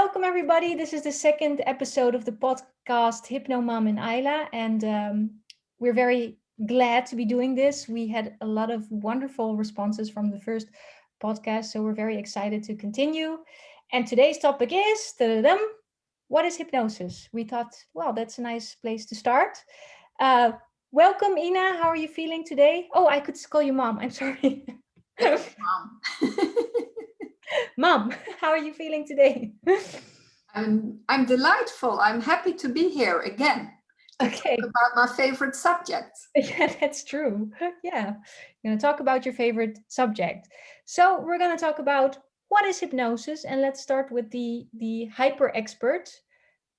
Welcome everybody. This is the second episode of the podcast HypnoMum Ayla, and we're very glad to be doing this. We had a lot of wonderful responses from the first podcast, so we're very excited to continue. And today's topic is what is hypnosis? We thought, well, that's a nice place to start. Uh, Welcome, Ina. How are you feeling today? Oh, I could call you mom. I'm sorry. Mom. Mom, how are you feeling today? I'm delightful. I'm happy to be here again to Okay. talk about my favorite subject. Yeah, that's true. Yeah. We're going to talk about your favorite subject. So we're going to talk about what is hypnosis, and let's start with the hyper expert.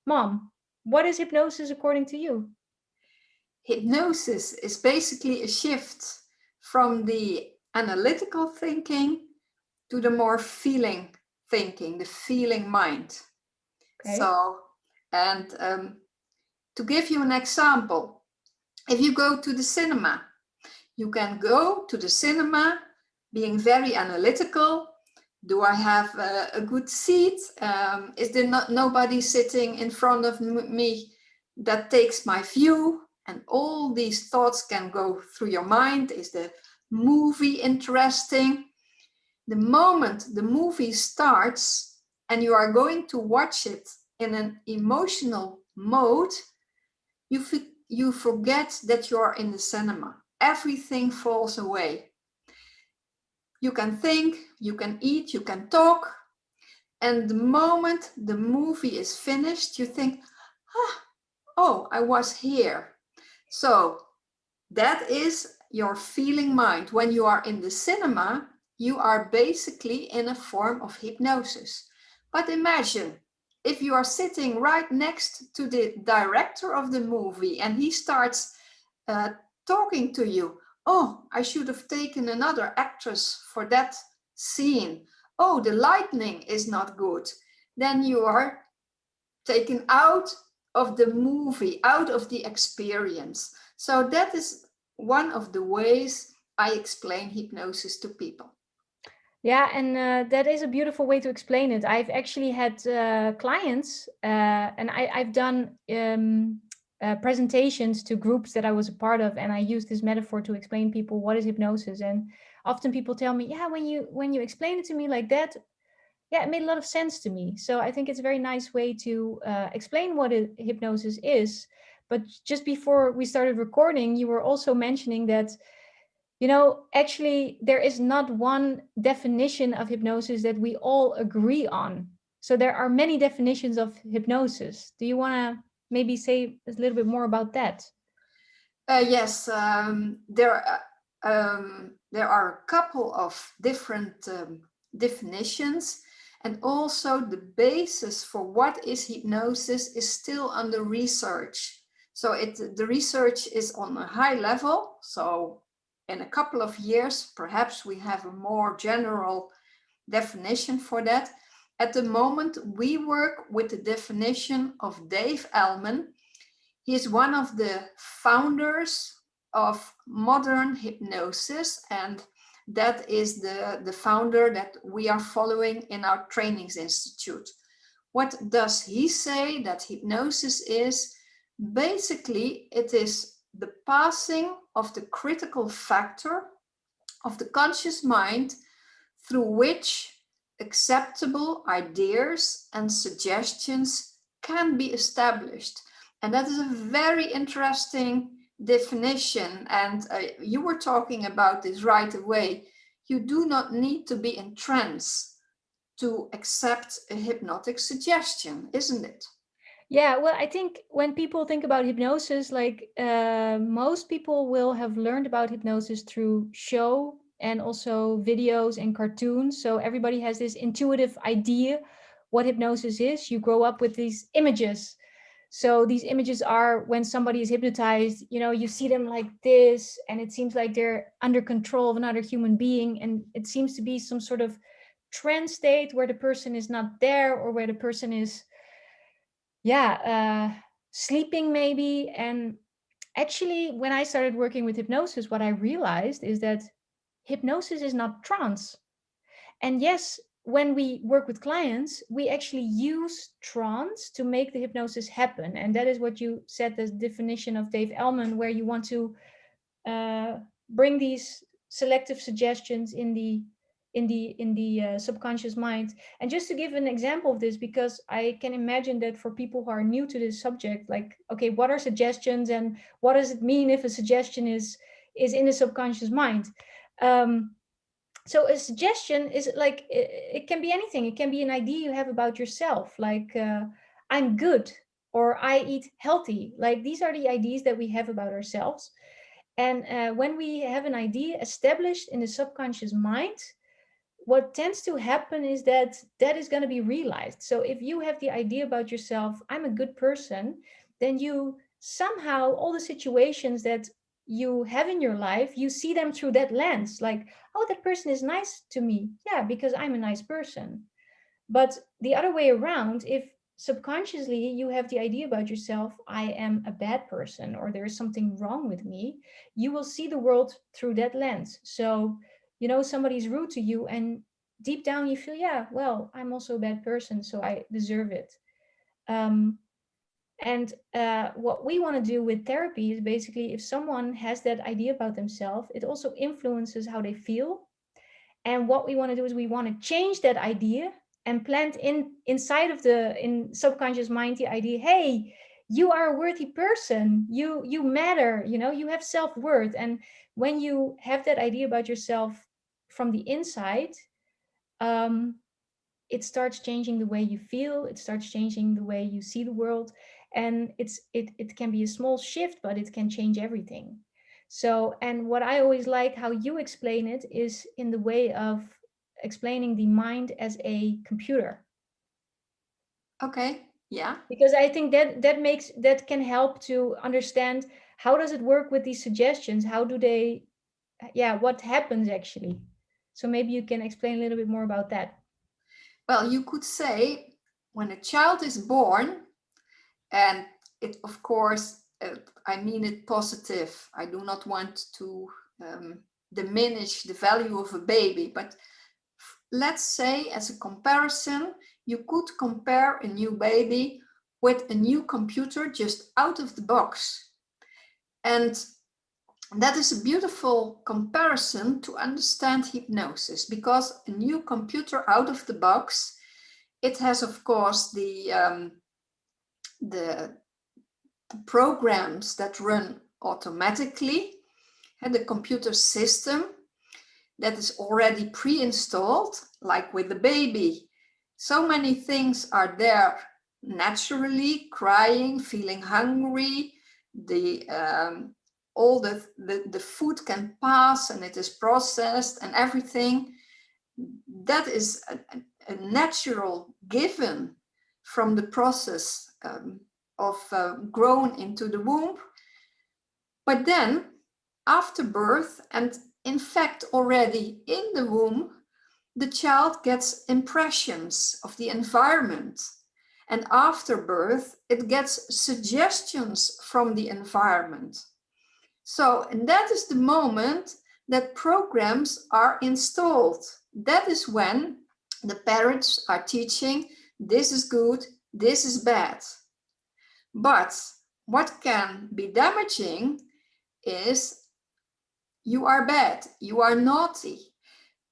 Mom, what is hypnosis according to you? Hypnosis is basically a shift from the analytical thinking to the more feeling thinking, the feeling mind. Okay. To give you an example, if you go to the cinema, you can go to the cinema being very analytical. Do I have a good seat? Is there nobody sitting in front of me that takes my view? And all these thoughts can go through your mind. Is the movie interesting? The moment the movie starts and you are going to watch it in an emotional mode, you forget that you are in the cinema. Everything falls away. You can think, you can eat, you can talk. And the moment the movie is finished, you think, oh, I was here. So that is your feeling mind. When you are in the cinema, you are basically in a form of hypnosis. But imagine if you are sitting right next to the director of the movie and he starts talking to you. Oh, I should have taken another actress for that scene. Oh, the lighting is not good. Then you are taken out of the movie, out of the experience. So that is one of the ways I explain hypnosis to people. Yeah, and that is a beautiful way to explain it. I've actually had clients, and I've done presentations to groups that I was a part of, and I use this metaphor to explain people what is hypnosis. And often people tell me, "Yeah, when you explain it to me like that, yeah, it made a lot of sense to me." So I think it's a very nice way to explain what hypnosis is. But just before we started recording, you were also mentioning that actually, there is not one definition of hypnosis that we all agree on. So there are many definitions of hypnosis. Do you want to maybe say a little bit more about that? Yes, there are a couple of different definitions, and also the basis for what is hypnosis is still under research. So the research is on a high level. So in a couple of years, perhaps we have a more general definition for that. At the moment, we work with the definition of Dave Ellman. He is one of the founders of modern hypnosis, and that is the founder that we are following in our trainings institute. What does he say that hypnosis is? Basically, it is the passing of the critical factor of the conscious mind through which acceptable ideas and suggestions can be established. And that is a very interesting definition. And you were talking about this right away. You do not need to be in trance to accept a hypnotic suggestion, isn't it? Yeah, well, I think when people think about hypnosis, like most people will have learned about hypnosis through show and also videos and cartoons. So everybody has this intuitive idea what hypnosis is. You grow up with these images. So these images are when somebody is hypnotized, you see them like this, and it seems like they're under control of another human being. And it seems to be some sort of trance state where the person is not there, or where the person is sleeping maybe. And actually, when I started working with hypnosis, what I realized is that hypnosis is not trance. And yes, when we work with clients, we actually use trance to make the hypnosis happen. And that is what you said, the definition of Dave Ellman, where you want to uh, bring these selective suggestions in the subconscious mind. And just to give an example of this, because I can imagine that for people who are new to this subject, like, okay, what are suggestions and what does it mean if a suggestion is in the subconscious mind? um, so a suggestion is like, it can be anything. It can be an idea you have about yourself, like, I'm good, or I eat healthy. Like, these are the ideas that we have about ourselves. And when we have an idea established in the subconscious mind, what tends to happen is that that is going to be realized. So if you have the idea about yourself, I'm a good person, then you somehow, all the situations that you have in your life, you see them through that lens. Like, oh, that person is nice to me. Yeah, because I'm a nice person. But the other way around, if subconsciously you have the idea about yourself, I am a bad person, or there is something wrong with me, you will see the world through that lens. So, somebody's rude to you, and deep down you feel, yeah, well, I'm also a bad person, so I deserve it. Um, and what we want to do with therapy is basically, if someone has that idea about themselves, it also influences how they feel. And what we want to do is we want to change that idea and plant inside of the in subconscious mind the idea, hey, you are a worthy person, you matter, you have self-worth. And when you have that idea about yourself from the inside, um, it starts changing the way you feel, it starts changing the way you see the world. And it can be a small shift, but it can change everything. So, and what I always like how you explain it is in the way of explaining the mind as a computer. Okay, yeah. Because I think that can help to understand, how does it work with these suggestions, how do they, yeah, what happens actually. So maybe you can explain a little bit more about that. Well, you could say when a child is born, and it, of course, I mean it positive. I do not want to diminish the value of a baby, but let's say, as a comparison, you could compare a new baby with a new computer just out of the box. And that is a beautiful comparison to understand hypnosis, because a new computer out of the box, it has, of course, the programs that run automatically, and the computer system that is already pre-installed, like with the baby. So many things are there naturally, crying, feeling hungry, all the food can pass and it is processed and everything. That is a natural given from the process of grown into the womb. But then after birth, and in fact already in the womb, the child gets impressions of the environment. And after birth, it gets suggestions from the environment. So, and that is the moment that programs are installed. That is when the parents are teaching, this is good, this is bad. But what can be damaging is, you are bad, you are naughty.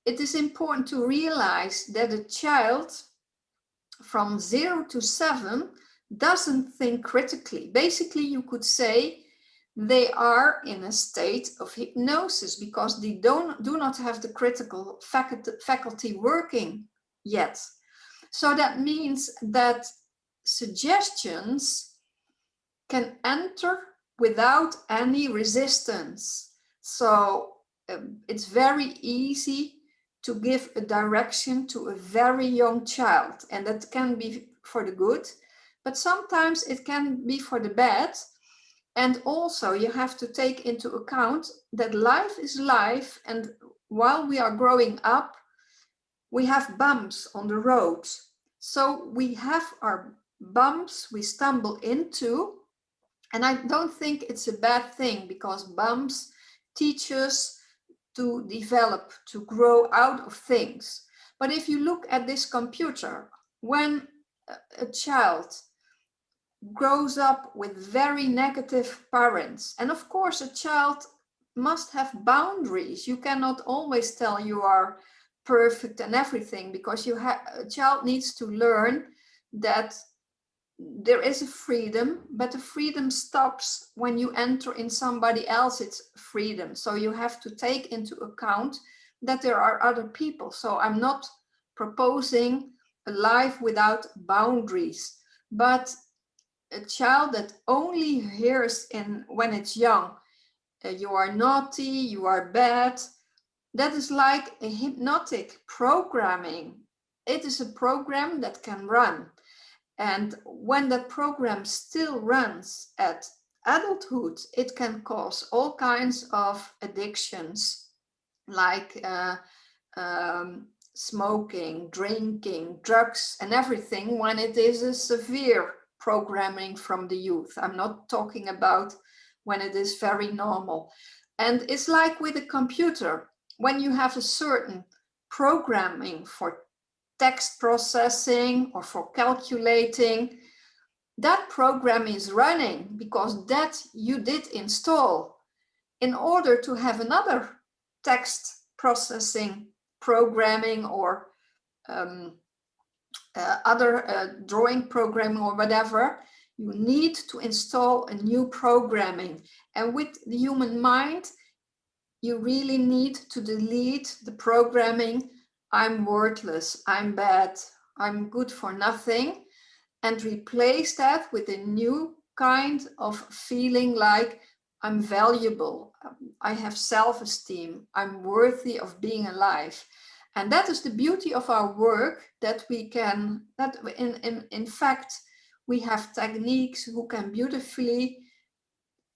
It is important to realize that a child from 0 to 7 doesn't think critically. Basically, you could say they are in a state of hypnosis because they do not have the critical faculty working yet. So that means that suggestions can enter without any resistance. So it's very easy to give a direction to a very young child, and that can be for the good, but sometimes it can be for the bad. And also you have to take into account that life is life, and while we are growing up, we have bumps on the road. So we have our bumps we stumble into, and I don't think it's a bad thing, because bumps teach us to develop, to grow out of things. But if you look at this computer, when a child grows up with very negative parents, and of course a child must have boundaries. You cannot always tell you are perfect and everything, because a child needs to learn that there is a freedom, but the freedom stops when you enter in somebody else's freedom. So you have to take into account that there are other people. So I'm not proposing a life without boundaries, but a child that only hears when it's young, you are naughty, you are bad, that is like a hypnotic programming. It is a program that can run. And when that program still runs at adulthood, it can cause all kinds of addictions, like smoking, drinking, drugs, and everything, when it is a severe programming from the youth. I'm not talking about when it is very normal. And it's like with a computer, when you have a certain programming for text processing or for calculating, that program is running because that you did install. In order to have another text processing programming or other drawing programming or whatever, you need to install a new programming. And with the human mind, you really need to delete the programming, I'm worthless, I'm bad, I'm good for nothing, and replace that with a new kind of feeling like I'm valuable, I have self-esteem, I'm worthy of being alive. And that is the beauty of our work, that we can, that in fact, we have techniques who can beautifully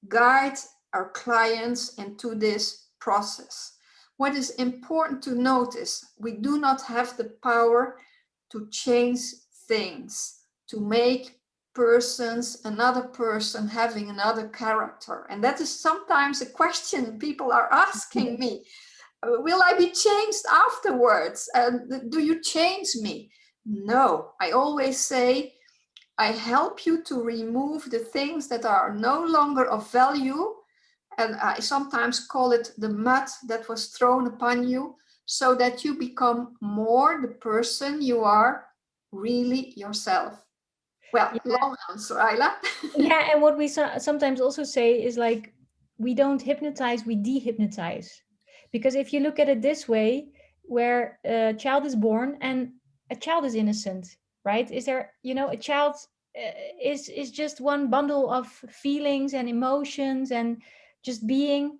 guide our clients into this process. What is important to notice, we do not have the power to change things, to make persons, another person having another character. And that is sometimes a question people are asking me. Will I be changed afterwards? Do you change me? No, I always say, I help you to remove the things that are no longer of value. And I sometimes call it the mud that was thrown upon you, so that you become more the person you are really yourself. Well, Yeah, long answer, Ayla. yeah. And what we sometimes also say is like, we don't hypnotize, we dehypnotize. Because if you look at it this way, where a child is born and a child is innocent, right? Is there, a child is just one bundle of feelings and emotions and just being.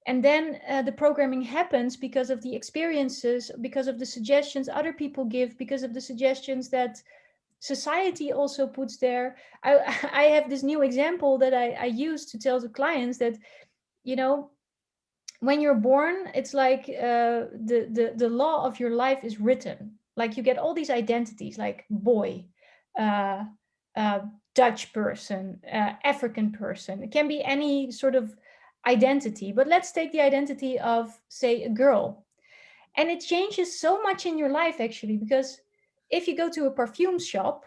And then the programming happens because of the experiences, because of the suggestions other people give, because of the suggestions that society also puts there. I, I have this new example that I use to tell the clients that, you know, when you're born, it's like the law of your life is written. Like you get all these identities, like boy, uh, uh, Dutch person, African person. It can be any sort of identity. But let's take the identity of, say, a girl, and it changes so much in your life actually, because if you go to a perfume shop,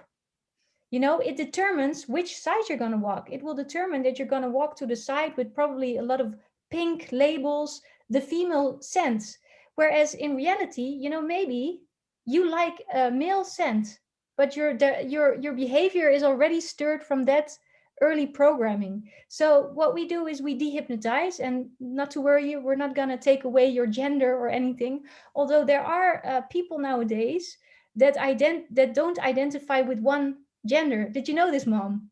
it determines which side you're going to walk. It will determine that you're going to walk to the side with probably a lot of pink labels, the female scents. Whereas in reality, maybe you like a male scent, but your behavior is already stirred from that early programming. So what we do is we dehypnotize, and not to worry, we're not going to take away your gender or anything. Although there are people nowadays that don't identify with one gender. Did you know this, Mom?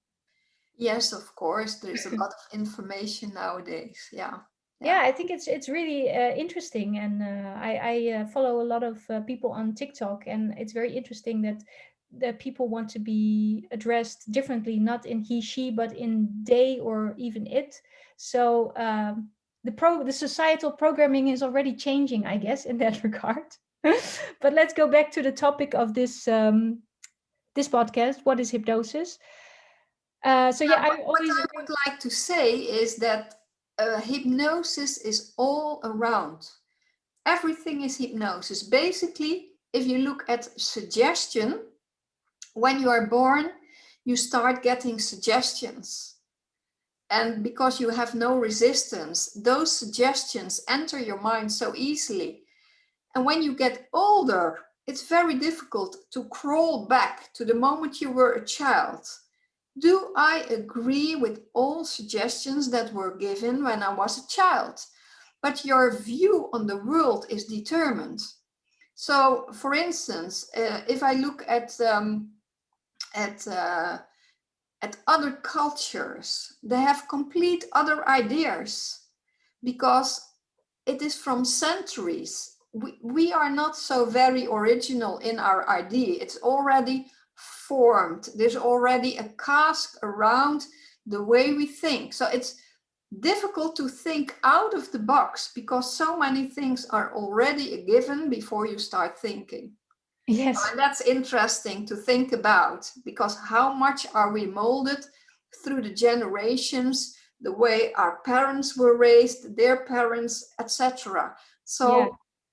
Yes, of course, there is a lot of information nowadays. Yeah, Yeah, yeah. I think it's really interesting, and I follow a lot of people on TikTok, and it's very interesting that people want to be addressed differently, not in he, she, but in they or even it. So the societal programming is already changing, I guess, in that regard. But let's go back to the topic of this podcast. What is hypnosis? So yeah, I What always I would like to say is that hypnosis is all around. Everything is hypnosis. Basically, if you look at suggestion, when you are born, you start getting suggestions. And because you have no resistance, those suggestions enter your mind so easily. And when you get older, it's very difficult to crawl back to the moment you were a child. Do I agree with all suggestions that were given when I was a child? But your view on the world is determined. So, for instance, if I look at other cultures, they have complete other ideas because it is from centuries. We are not so very original in our idea. It's already formed. There's already a cask around the way we think. So it's difficult to think out of the box because so many things are already a given before you start thinking. Yes. And that's interesting to think about, because how much are we molded through the generations, the way our parents were raised, their parents, etc. So Yeah.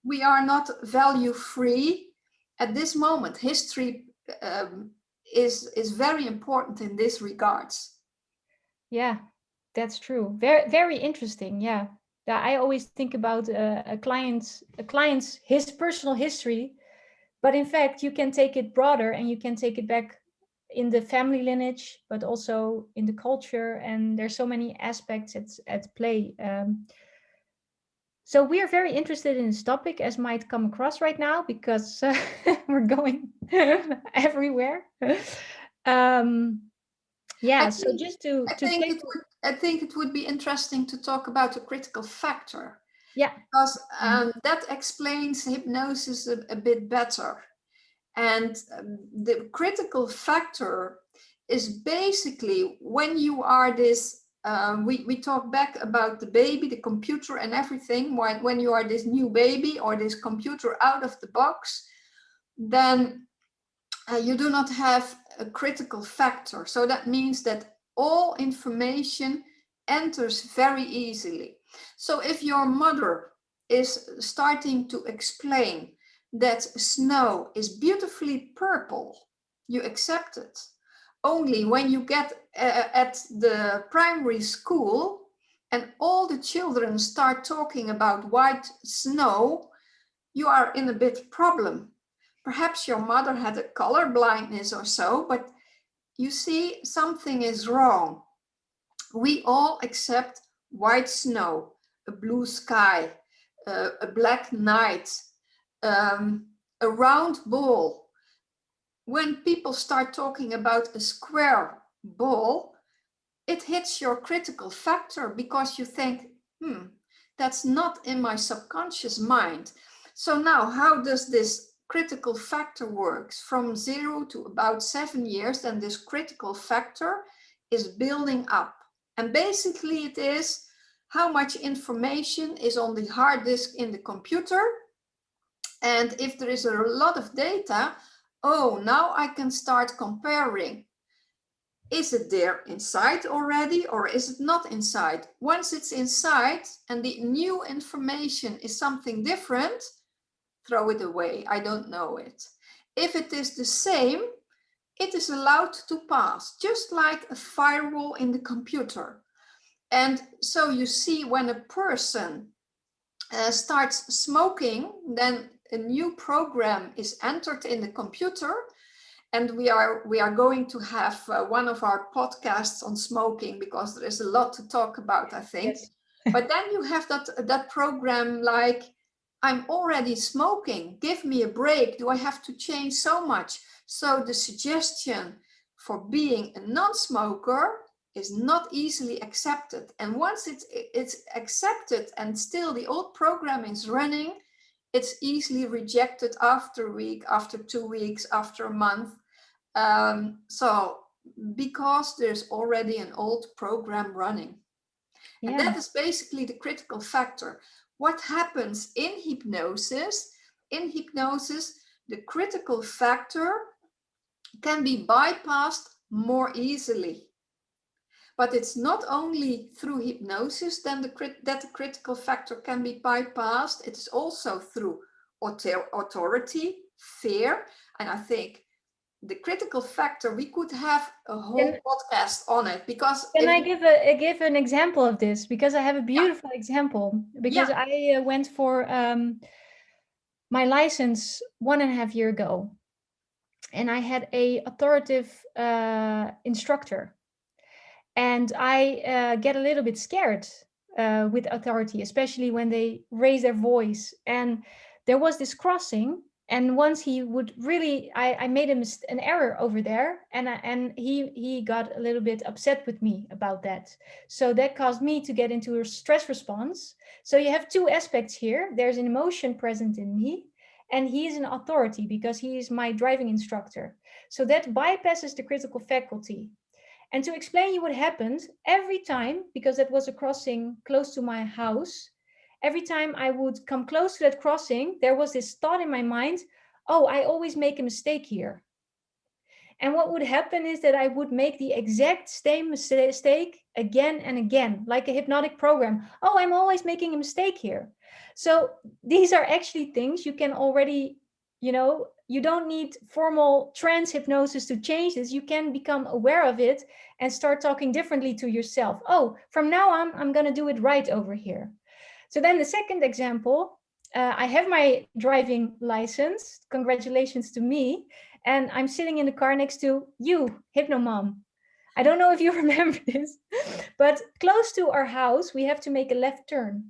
we are not value free at this moment. History is very important in this regards. Yeah, that's true. Very, very interesting. Yeah. Yeah, I always think about a client's his personal history, but in fact, you can take it broader and you can take it back in the family lineage, but also in the culture. And there's so many aspects at play. So we are very interested in this topic, as might come across right now, because we're going everywhere. Um, I yeah. So think just to I to think take. it would be interesting to talk about a critical factor, Yeah. because that explains hypnosis a bit better. And the critical factor is basically when you are this, we talk back about the baby, the computer and everything. When you are this new baby or this computer out of the box, then you do not have a critical factor. So that means that all information enters very easily. So if your mother is starting to explain that snow is beautifully purple, you accept it. Only when you get at the primary school and all the children start talking about white snow, you are in a bit problem. Perhaps your mother had a color blindness or so, but you see, something is wrong. We all accept white snow, a blue sky, a black night, a round ball. When people start talking about a square ball, it hits your critical factor because you think, that's not in my subconscious mind. So now, how does this critical factor works? From 0 to about 7 years, then this critical factor is building up. And basically it is how much information is on the hard disk in the computer. And if there is a lot of data, oh, now I can start comparing. Is it there inside already or is it not inside? Once it's inside and the new information is something different, throw it away. I don't know it. If it is the same, it is allowed to pass, just like a firewall in the computer. And so you see, when a person starts smoking, then a new program is entered in the computer. And we are going to have one of our podcasts on smoking, because there is a lot to talk about, I think. Yes. But then you have that program like, I'm already smoking, give me a break. Do I have to change so much? So the suggestion for being a non-smoker is not easily accepted. And once it's accepted and still the old program is running, it's easily rejected after a week, after 2 weeks, after a month. So because there's already an old program running. Yeah. And that is basically the critical factor. What happens in hypnosis? In hypnosis, the critical factor can be bypassed more easily. But it's not only through hypnosis then that the critical factor can be bypassed. It's also through authority, fear. And I think the critical factor, we could have a whole Can, podcast on it, because can if I you, give an example of this? Because I have a yeah, beautiful example. yeah, Because I went for my license 1.5 years ago, and I had a authoritative instructor, and I get a little bit scared with authority, especially when they raise their voice. And there was this crossing, and once he would really, I made an error over there, and he got a little bit upset with me about that. So that caused me to get into a stress response. So you have two aspects here. There's an emotion present in me, and he's an authority because he is my driving instructor. So that bypasses the critical faculty. And to explain you what happened, every time, because it was a crossing close to my house, every time I would come close to that crossing, there was this thought in my mind, oh, I always make a mistake here. And what would happen is that I would make the exact same mistake again and again, like a hypnotic program. Oh, I'm always making a mistake here. So these are actually things you can already, you don't need formal trance hypnosis to change this. You can become aware of it and start talking differently to yourself. Oh, from now on, I'm going to do it right over here. So then the second example, I have my driving license. Congratulations to me. And I'm sitting in the car next to you, HypnoMum. I don't know if you remember this, but close to our house, we have to make a left turn.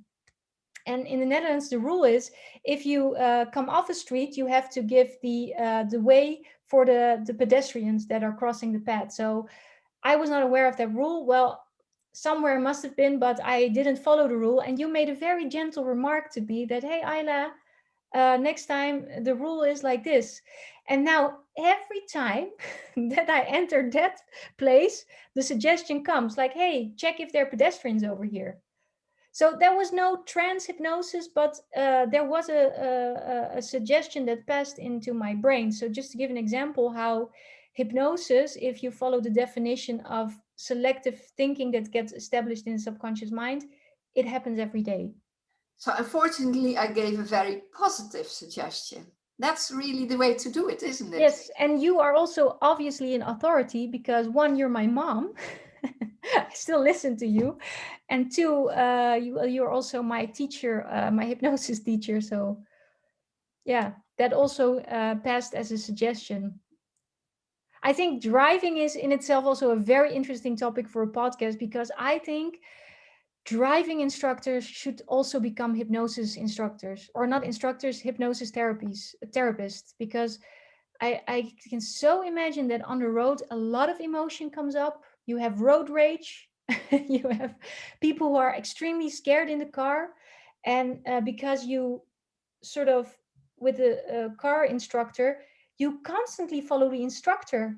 And in the Netherlands, the rule is if you come off a street, you have to give the way for the pedestrians that are crossing the path. So I was not aware of that rule. Well, somewhere must have been, but I didn't follow the rule. And you made a very gentle remark to me that, hey, Ayla, next time the rule is like this. And now every time that I enter that place, the suggestion comes like, hey, check if there are pedestrians over here. So there was no trance hypnosis, but there was a suggestion that passed into my brain. So just to give an example how hypnosis, if you follow the definition of selective thinking that gets established in the subconscious mind, it happens every day. so unfortunately I gave a very positive suggestion. That's really the way to do it, isn't it? Yes, and you are also obviously an authority because one, you're my mom. I still listen to you, and two, you're also my teacher, my hypnosis teacher. So yeah, that also passed as a suggestion. I think driving is in itself also a very interesting topic for a podcast because I think driving instructors should also become hypnosis instructors, or not instructors, hypnosis therapists, because I can so imagine that on the road, a lot of emotion comes up. You have road rage, you have people who are extremely scared in the car. And because you sort of, with a car instructor, you constantly follow the instructor,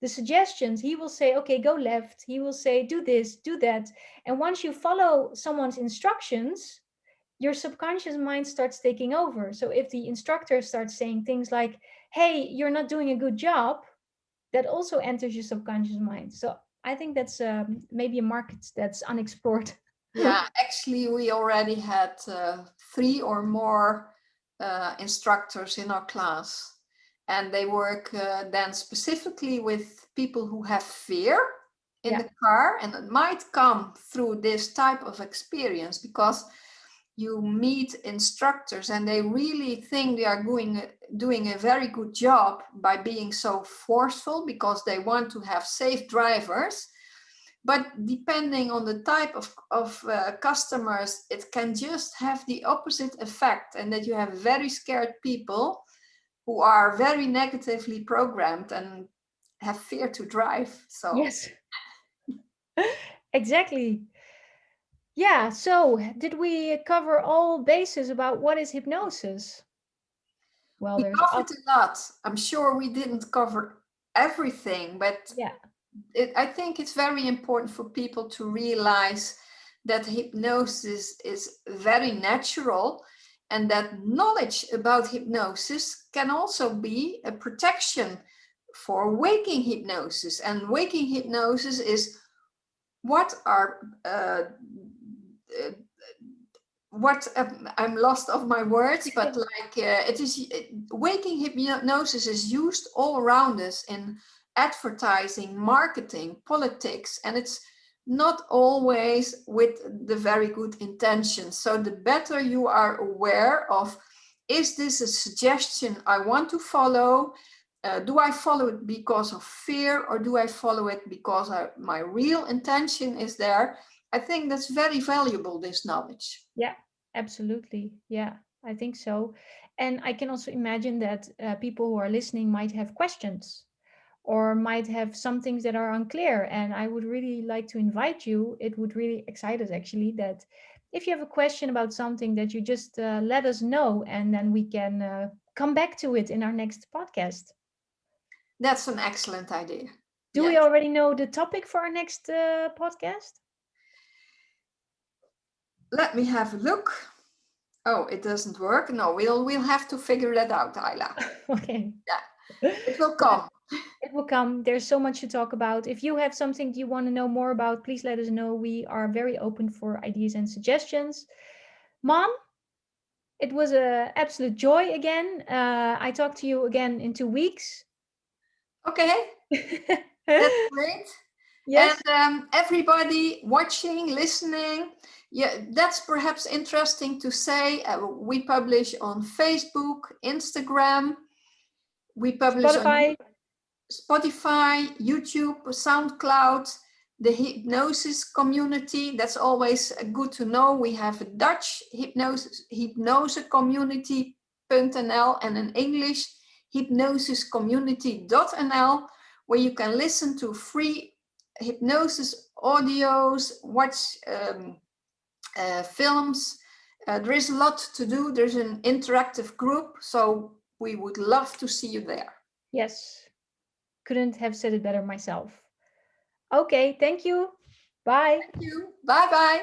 the suggestions. He will say, okay, go left. He will say, do this, do that. And once you follow someone's instructions, your subconscious mind starts taking over. So if the instructor starts saying things like, hey, you're not doing a good job, that also enters your subconscious mind. So I think that's maybe a market that's unexplored. Yeah, actually we already had 3 or more instructors in our class, and they work then specifically with people who have fear in Yeah. the car, and it might come through this type of experience because you meet instructors and they really think they are doing a very good job by being so forceful because they want to have safe drivers. But depending on the type of customers, it can just have the opposite effect, and that you have very scared people who are very negatively programmed and have fear to drive. So Yes, exactly. Yeah. So did we cover all bases about what is hypnosis? Well, we there's covered a lot. I'm sure we didn't cover everything, but yeah. I think it's very important for people to realize that hypnosis is very natural, and that knowledge about hypnosis can also be a protection for waking hypnosis. And waking hypnosis is what are what I'm lost of my words, but like it is waking hypnosis is used all around us in advertising, marketing, politics, and it's not always with the very good intentions. So the better you are aware of, is this a suggestion I want to follow? Do I follow it because of fear, or do I follow it because my real intention is there? I think that's very valuable, this knowledge. Yeah, absolutely. Yeah, I think so. And I can also imagine that people who are listening might have questions or might have some things that are unclear. And I would really like to invite you. It would really excite us actually that if you have a question about something, that you just let us know, and then we can come back to it in our next podcast. That's an excellent idea. Do we Yes. already know the topic for our next podcast? Let me have a look. Oh, it doesn't work. No, we'll have to figure that out, Ayla. Okay. Yeah, it will come. It will come. There's so much to talk about. If you have something you want to know more about, please let us know. We are very open for ideas and suggestions. Mom, it was an absolute joy again. I talk to you again in 2 weeks. Okay, that's great. Yes. And everybody watching, listening, yeah, that's perhaps interesting to say. We publish on Facebook, Instagram. We publish Spotify. on Spotify, YouTube, SoundCloud, the hypnosis community. That's always good to know. We have a Dutch hypnosis community.nl and an English hypnosiscommunity.nl, where you can listen to free hypnosis audios, watch films. There is a lot to do. There's an interactive group, so we would love to see you there. Yes. Couldn't have said it better myself. Okay, thank you. Bye. Thank you. Bye-bye.